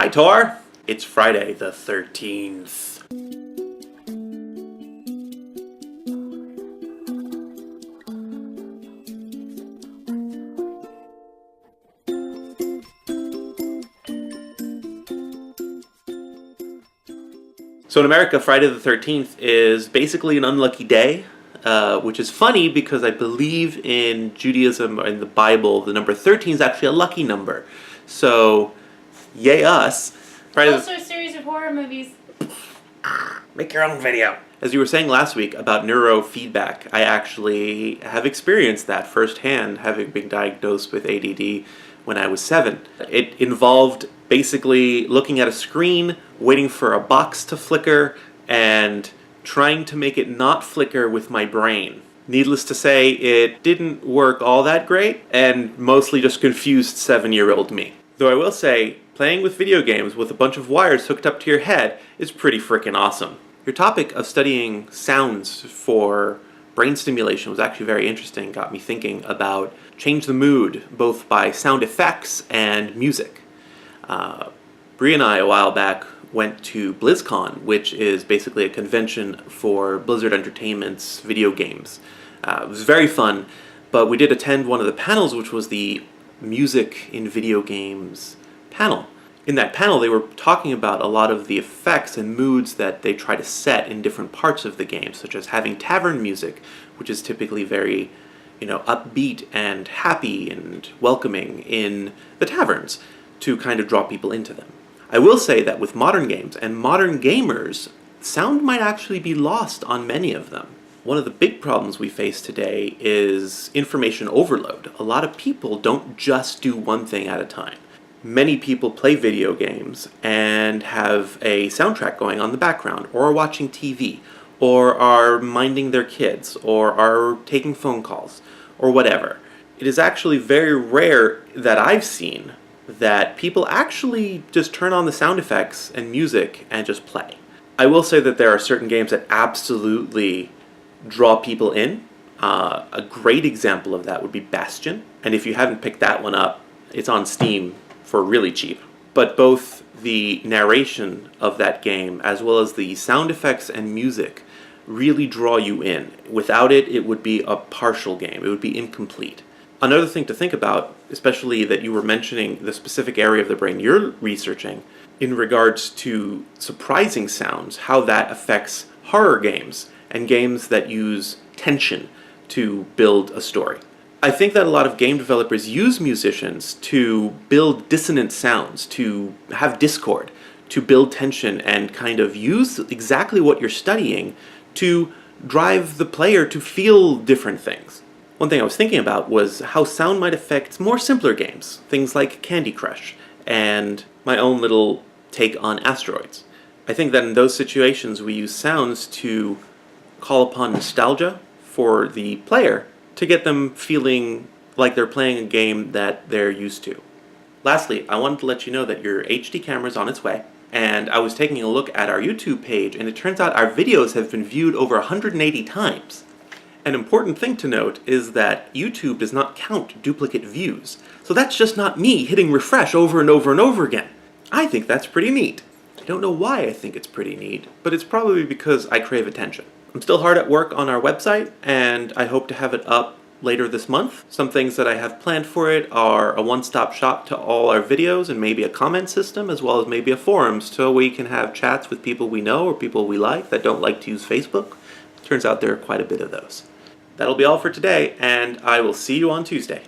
Hi, Tor! It's Friday the 13th. So in America, Friday the 13th is basically an unlucky day, which is funny because I believe in Judaism or in the Bible, the number 13 is actually a lucky number. So, yay us. Friday also a series of horror movies. Make your own video. As you were saying last week about neurofeedback, I actually have experienced that firsthand, having been diagnosed with ADD when I was 7. It involved basically looking at a screen, waiting for a box to flicker, and trying to make it not flicker with my brain. Needless to say, it didn't work all that great, and mostly just confused 7-year-old me. Though I will say, playing with video games with a bunch of wires hooked up to your head is pretty freaking awesome. Your topic of studying sounds for brain stimulation was actually very interesting, got me thinking about change the mood, both by sound effects and music. Brie and I, a while back, went to BlizzCon, which is basically a convention for Blizzard Entertainment's video games. It was very fun, but we did attend one of the panels, which was the Music in Video Games panel. In that panel, they were talking about a lot of the effects and moods that they try to set in different parts of the game, such as having tavern music, which is typically very, upbeat and happy and welcoming in the taverns to kind of draw people into them. I will say that with modern games and modern gamers, sound might actually be lost on many of them. One of the big problems we face today is information overload. A lot of people don't just do one thing at a time. Many people play video games and have a soundtrack going on in the background, or are watching TV, or are minding their kids, or are taking phone calls, or whatever. It is actually very rare that I've seen that people actually just turn on the sound effects and music and just play. I will say that there are certain games that absolutely draw people in. A great example of that would be Bastion, and if you haven't picked that one up, it's on Steam for really cheap. But both the narration of that game as well as the sound effects and music really draw you in. Without it, it would be a partial game. It would be incomplete. Another thing to think about, especially that you were mentioning the specific area of the brain you're researching, in regards to surprising sounds, how that affects horror games and games that use tension to build a story. I think that a lot of game developers use musicians to build dissonant sounds, to have discord, to build tension, and kind of use exactly what you're studying to drive the player to feel different things. One thing I was thinking about was how sound might affect more simpler games, things like Candy Crush, and my own little take on Asteroids. I think that in those situations we use sounds to call upon nostalgia for the player to get them feeling like they're playing a game that they're used to. Lastly, I wanted to let you know that your HD camera is on its way, and I was taking a look at our YouTube page, and it turns out our videos have been viewed over 180 times. An important thing to note is that YouTube does not count duplicate views, so that's just not me hitting refresh over and over and over again. I think that's pretty neat. I don't know why I think it's pretty neat, but it's probably because I crave attention. I'm still hard at work on our website, and I hope to have it up later this month. Some things that I have planned for it are a one-stop shop to all our videos and maybe a comment system, as well as maybe a forum, so we can have chats with people we know or people we like that don't like to use Facebook. Turns out there are quite a bit of those. That'll be all for today, and I will see you on Tuesday.